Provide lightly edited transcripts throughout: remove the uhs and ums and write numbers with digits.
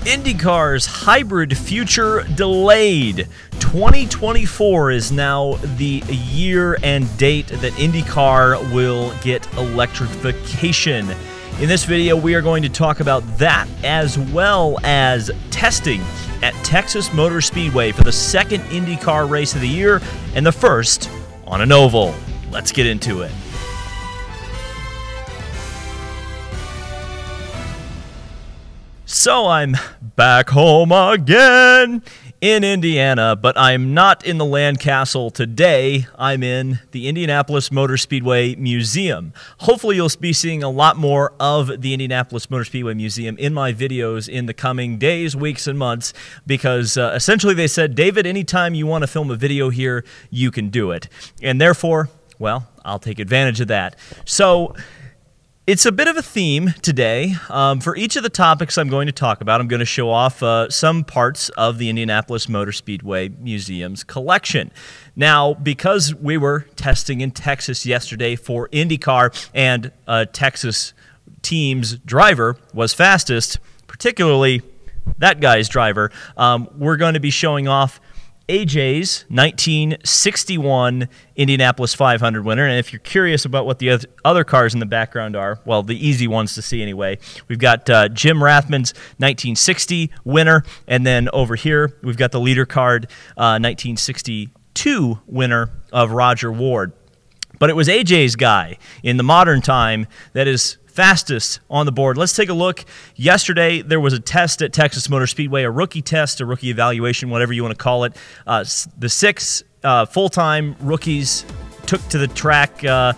IndyCar's hybrid future delayed. 2024 is now the year and date that IndyCar will get electrification. In this video, we are going to talk about that as well as testing at Texas Motor Speedway for the second IndyCar race of the year and the first on an oval. Let's get into it. So I'm back home again in Indiana, but I'm not in the Land Castle today. I'm in the Indianapolis Motor Speedway Museum. Hopefully you'll be seeing a lot more of the Indianapolis Motor Speedway Museum in my videos in the coming days, weeks, and months, because essentially they said, David, anytime you want to film a video here, you can do it. And therefore, well, I'll take advantage of that. So it's a bit of a theme today. For each of the topics I'm going to talk about, I'm going to show off some parts of the Indianapolis Motor Speedway Museum's collection. Now, because we were testing in Texas yesterday for IndyCar and Texas team's driver was fastest, particularly that guy's driver, we're going to be showing off AJ's 1961 Indianapolis 500 winner. And if you're curious about what the other cars in the background are, well, the easy ones to see anyway, we've got Jim Rathman's 1960 winner, and then over here we've got the leader card 1962 winner of Roger Ward. But it was AJ's guy in the modern time that is fastest on the board. Let's take a look. Yesterday, there was a test at Texas Motor Speedway, a rookie test, a rookie evaluation, whatever you want to call it. The six full-time rookies took to the track to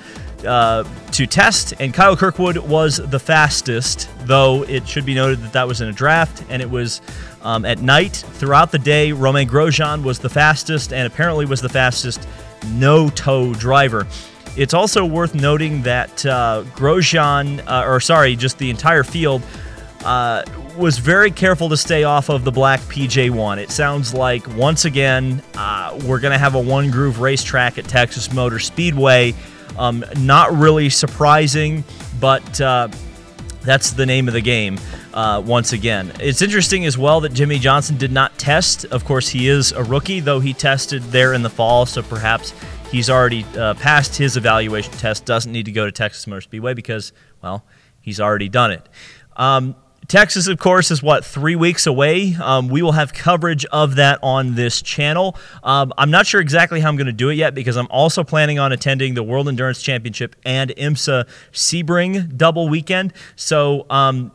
test, and Kyle Kirkwood was the fastest, though it should be noted that that was in a draft, and it was at night. Throughout the day, Romain Grosjean was the fastest, and apparently was the fastest no-toe driver. It's also worth noting that Grosjean, just the entire field, was very careful to stay off of the black PJ1. It sounds like, once again, we're going to have a one-groove racetrack at Texas Motor Speedway. Not really surprising, but that's the name of the game once again. It's interesting as well that Jimmie Johnson did not test. Of course, he is a rookie, though he tested there in the fall, so perhaps he's already passed his evaluation test, doesn't need to go to Texas Motor Speedway because, well, he's already done it. Texas, of course, is, what, 3 weeks away? We will have coverage of that on this channel. I'm not sure exactly how I'm going to do it yet because I'm also planning on attending the World Endurance Championship and IMSA Sebring double weekend. So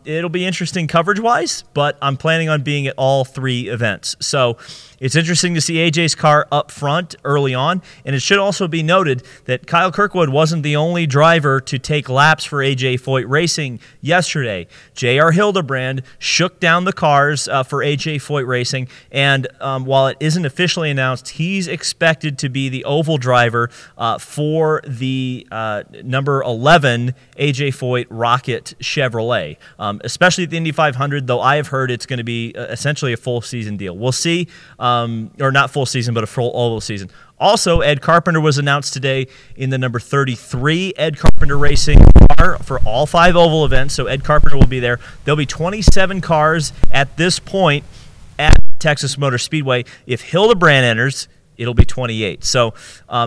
it'll be interesting coverage-wise, but I'm planning on being at all three events. So it's interesting to see AJ's car up front early on, and it should also be noted that Kyle Kirkwood wasn't the only driver to take laps for AJ Foyt Racing yesterday. J.R. Hildebrand shook down the cars for AJ Foyt Racing, and while it isn't officially announced, he's expected to be the oval driver for the number 11 AJ Foyt Rocket Chevrolet, especially at the Indy 500, though I have heard it's going to be essentially a full season deal. We'll see. Or not full season, but a full oval season. Also, Ed Carpenter was announced today in the number 33 Ed Carpenter Racing car for all 5 oval events, so Ed Carpenter will be there. There'll be 27 cars at this point at Texas Motor Speedway. If Hildebrand enters, it'll be 28. So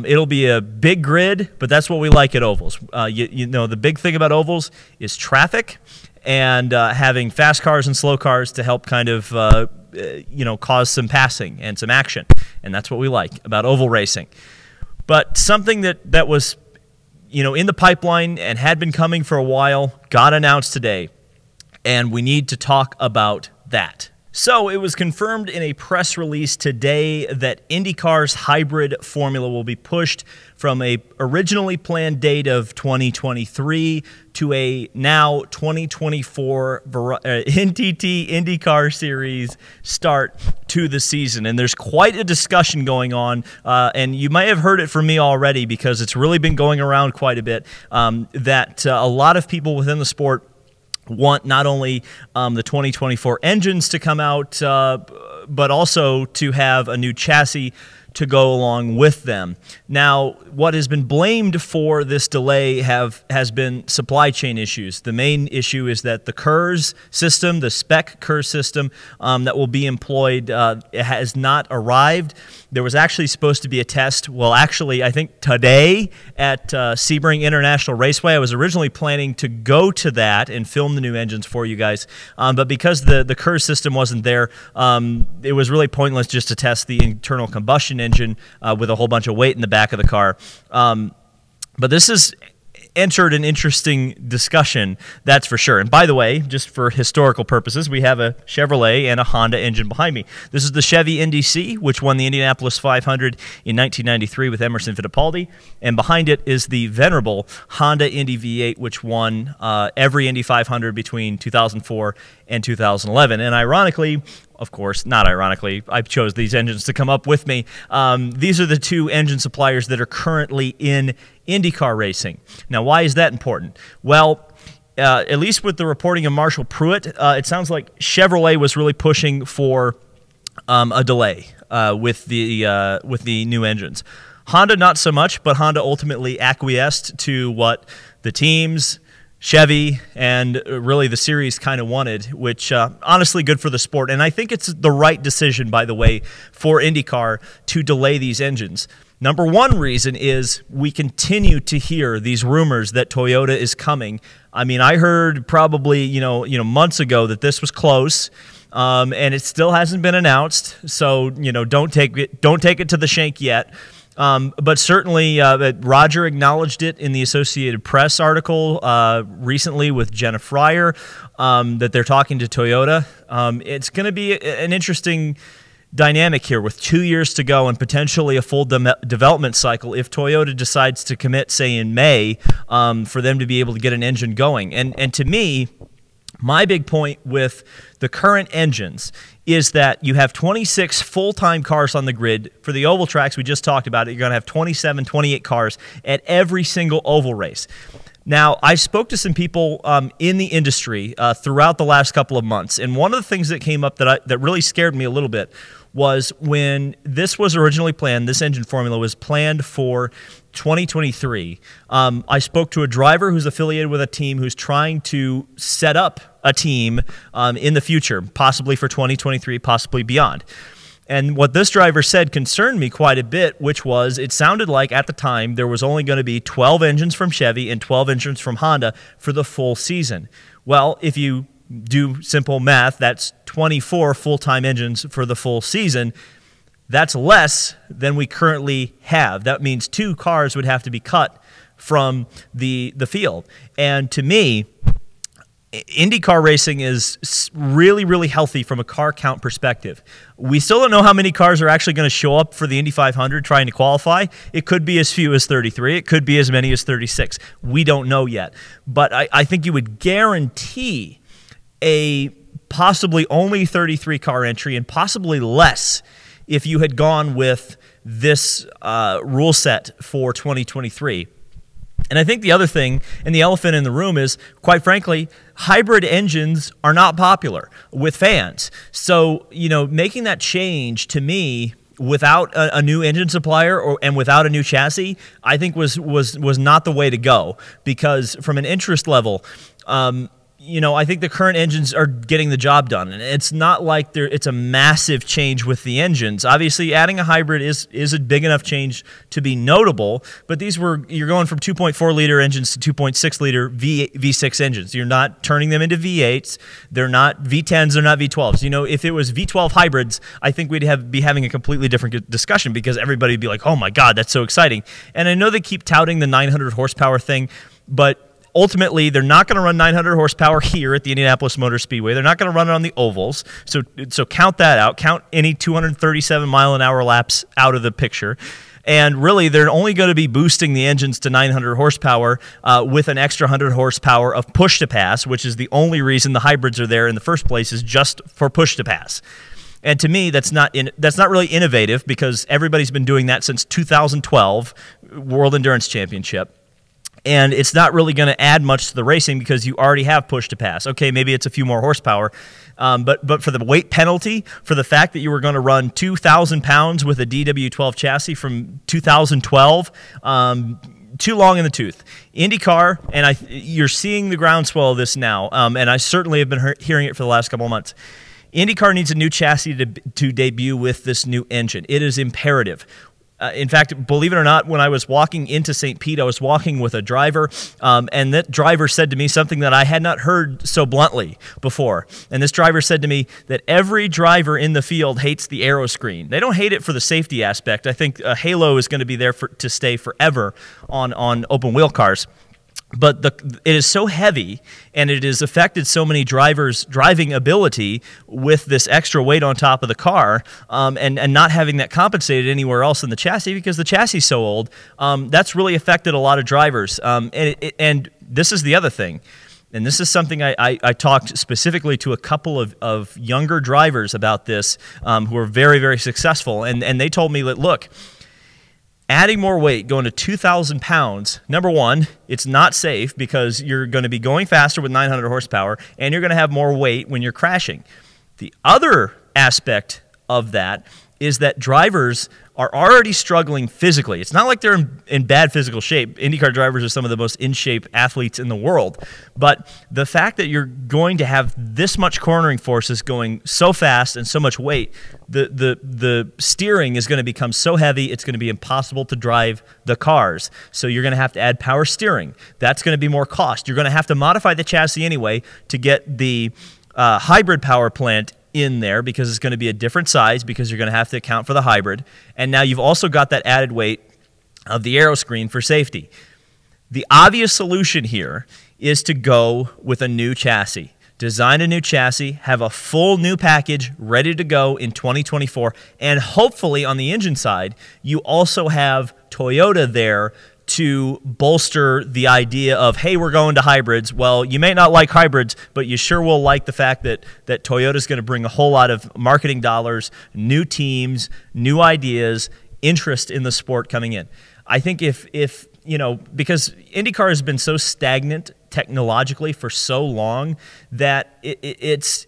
it'll be a big grid, but that's what we like at ovals. You know, the big thing about ovals is traffic and having fast cars and slow cars to help kind of cause some passing and some action, and that's what we like about oval racing. But something that was, in the pipeline and had been coming for a while got announced today, and we need to talk about that. So it was confirmed in a press release today that IndyCar's hybrid formula will be pushed from a originally planned date of 2023 to a now 2024 NTT IndyCar Series start to the season. And there's quite a discussion going on, and you might have heard it from me already because it's really been going around quite a bit, that a lot of people within the sport want not only the 2024 engines to come out, but also to have a new chassis to go along with them. Now, what has been blamed for this delay has been supply chain issues. The main issue is that the KERS system, the spec KERS system that will be employed, has not arrived. There was actually supposed to be a test, well, actually, I think today at Sebring International Raceway. I was originally planning to go to that and film the new engines for you guys, but because the KERS system wasn't there, it was really pointless just to test the internal combustion engine with a whole bunch of weight in the back of the car. But this is entered an interesting discussion, that's for sure. And by the way, just for historical purposes, we have a Chevrolet and a Honda engine behind me. This is the Chevy Indy C, which won the Indianapolis 500 in 1993 with Emerson Fittipaldi, and behind it is the venerable Honda Indy V8, which won every Indy 500 between 2004 and 2011. And ironically, of course, not ironically, I chose these engines to come up with me. These are the two engine suppliers that are currently in IndyCar racing. Now, why is that important? Well, at least with the reporting of Marshall Pruitt, it sounds like Chevrolet was really pushing for a delay with the new engines. Honda, not so much, but Honda ultimately acquiesced to what the teams, Chevy, and really the series kind of wanted, which honestly good for the sport. And I think it's the right decision, by the way, for IndyCar to delay these engines. Number one reason is we continue to hear these rumors that Toyota is coming. I mean, I heard probably months ago that this was close, and it still hasn't been announced. So don't take it to the shank yet. But certainly Roger acknowledged it in the Associated Press article recently with Jenna Fryer that they're talking to Toyota. It's going to be an interesting dynamic here with 2 years to go and potentially a full development cycle if Toyota decides to commit, say, in May for them to be able to get an engine going. And to me, my big point with the current engines is that you have 26 full-time cars on the grid. For the oval tracks, we just talked about it, you're going to have 27, 28 cars at every single oval race. Now, I spoke to some people in the industry throughout the last couple of months, and one of the things that came up that really scared me a little bit was when this was originally planned, this engine formula was planned for 2023. I spoke to a driver who's affiliated with a team who's trying to set up a team in the future, possibly for 2023, possibly beyond. And what this driver said concerned me quite a bit, which was it sounded like at the time there was only going to be 12 engines from Chevy and 12 engines from Honda for the full season. Well, if you do simple math, that's 24 full-time engines for the full season. That's less than we currently have. That means 2 cars would have to be cut from the field. And to me, IndyCar racing is really, really healthy from a car count perspective. We still don't know how many cars are actually going to show up for the Indy 500 trying to qualify. It could be as few as 33. It could be as many as 36. We don't know yet. But I think you would guarantee a possibly only 33-car entry and possibly less if you had gone with this rule set for 2023. And I think the other thing, and the elephant in the room is, quite frankly, hybrid engines are not popular with fans. So, making that change to me without a new engine supplier and without a new chassis, I think was not the way to go. Because from an interest level, I think the current engines are getting the job done, and it's not like it's a massive change with the engines. Obviously, adding a hybrid is a big enough change to be notable, but you're going from 2.4-liter engines to 2.6-liter V6 engines. You're not turning them into V8s. They're not V10s. They're not V12s. If it was V12 hybrids, I think we'd be having a completely different discussion because everybody would be like, oh my God, that's so exciting. And I know they keep touting the 900 horsepower thing, but ultimately, they're not going to run 900 horsepower here at the Indianapolis Motor Speedway. They're not going to run it on the ovals. So count that out. Count any 237-mile-an-hour laps out of the picture. And really, they're only going to be boosting the engines to 900 horsepower with an extra 100 horsepower of push-to-pass, which is the only reason the hybrids are there in the first place, is just for push-to-pass. And to me, that's not really innovative because everybody's been doing that since 2012, World Endurance Championship. And it's not really going to add much to the racing because you already have push to pass. Okay, maybe it's a few more horsepower, but for the weight penalty, for the fact that you were going to run 2,000 pounds with a DW12 chassis from 2012, too long in the tooth. IndyCar, and you're seeing the groundswell of this now, and I certainly have been hearing it for the last couple of months. IndyCar needs a new chassis to debut with this new engine. It is imperative. In fact, believe it or not, when I was walking into St. Pete, I was walking with a driver, and that driver said to me something that I had not heard so bluntly before. And this driver said to me that every driver in the field hates the aero screen. They don't hate it for the safety aspect. I think a halo is going to be there to stay forever on open-wheel cars. But it is so heavy, and it has affected so many drivers' driving ability with this extra weight on top of the car, and not having that compensated anywhere else in the chassis because the chassis is so old. That's really affected a lot of drivers. And this is the other thing, and this is something I talked specifically to a couple of younger drivers about this who are very, very successful, and they told me that, look, adding more weight, going to 2,000 pounds, number one, it's not safe because you're going to be going faster with 900 horsepower, and you're going to have more weight when you're crashing. The other aspect of that is that drivers are already struggling physically. It's not like they're in bad physical shape. IndyCar drivers are some of the most in-shape athletes in the world. But the fact that you're going to have this much cornering forces going so fast and so much weight, the steering is going to become so heavy, it's going to be impossible to drive the cars. So you're going to have to add power steering. That's going to be more cost. You're going to have to modify the chassis anyway to get the hybrid power plant in there because it's going to be a different size because you're going to have to account for the hybrid. And now you've also got that added weight of the aero screen for safety. The obvious solution here is to go with a new chassis. Design a new chassis, have a full new package ready to go in 2024, and hopefully on the engine side, you also have Toyota there to bolster the idea of, hey, we're going to hybrids. Well, you may not like hybrids, but you sure will like the fact that Toyota's going to bring a whole lot of marketing dollars, new teams, new ideas, interest in the sport coming in. I think if you know, because IndyCar has been so stagnant technologically for so long that it's,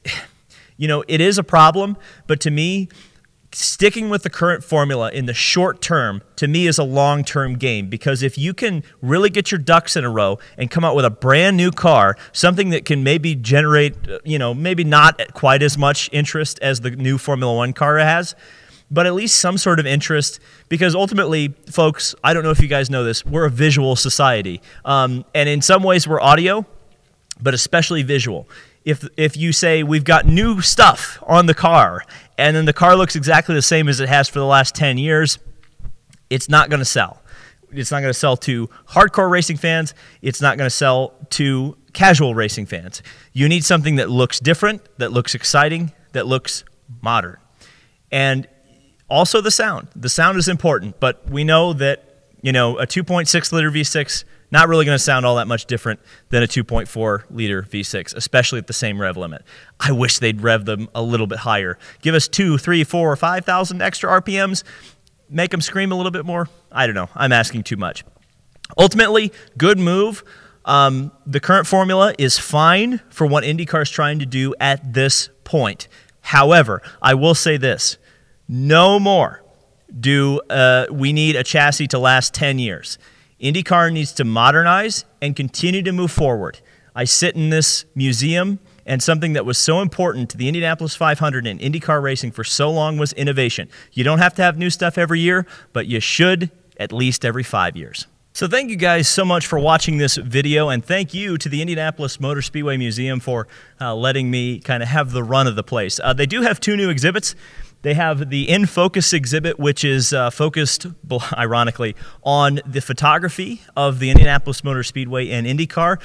you know, it is a problem, but to me, sticking with the current formula in the short term, to me, is a long-term game, because if you can really get your ducks in a row and come out with a brand new car, something that can maybe generate, you know, maybe not quite as much interest as the new Formula One car has, but at least some sort of interest, because ultimately, folks, I don't know if you guys know this, we're a visual society. And in some ways, we're audio, but especially visual. If you say we've got new stuff on the car, and then the car looks exactly the same as it has for the last 10 years, it's not going to sell. It's not going to sell to hardcore racing fans. It's not going to sell to casual racing fans. You need something that looks different, that looks exciting, that looks modern. And also the sound. The sound is important, but we know that, you know, a 2.6-liter V6 not really going to sound all that much different than a 2.4-liter V6, especially at the same rev limit. I wish they'd rev them a little bit higher. Give us 2, 3, 4, or 5,000 extra RPMs. Make them scream a little bit more. I don't know. I'm asking too much. Ultimately, good move. The current formula is fine for what IndyCar is trying to do at this point. However, I will say this. No more do we need a chassis to last 10 years. IndyCar needs to modernize and continue to move forward. I sit in this museum, and something that was so important to the Indianapolis 500 and IndyCar racing for so long was innovation. You don't have to have new stuff every year, but you should at least every 5 years. So thank you guys so much for watching this video, and thank you to the Indianapolis Motor Speedway Museum for letting me kind of have the run of the place. They do have 2 new exhibits. They have the In Focus exhibit, which is focused, ironically, on the photography of the Indianapolis Motor Speedway and IndyCar.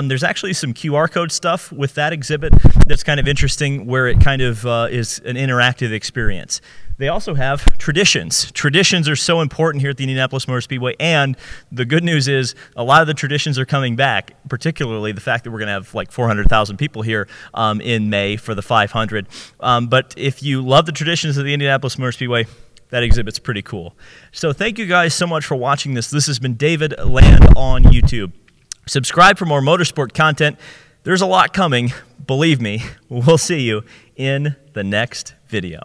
There's actually some QR code stuff with that exhibit that's kind of interesting, where it kind of is an interactive experience. They also have traditions. Traditions are so important here at the Indianapolis Motor Speedway, and the good news is a lot of the traditions are coming back, particularly the fact that we're going to have like 400,000 people here in May for the 500. But if you love the traditions of the Indianapolis Motor Speedway, that exhibit's pretty cool. So thank you guys so much for watching this. This has been David Land on YouTube. Subscribe for more motorsport content. There's a lot coming. Believe me, we'll see you in the next video.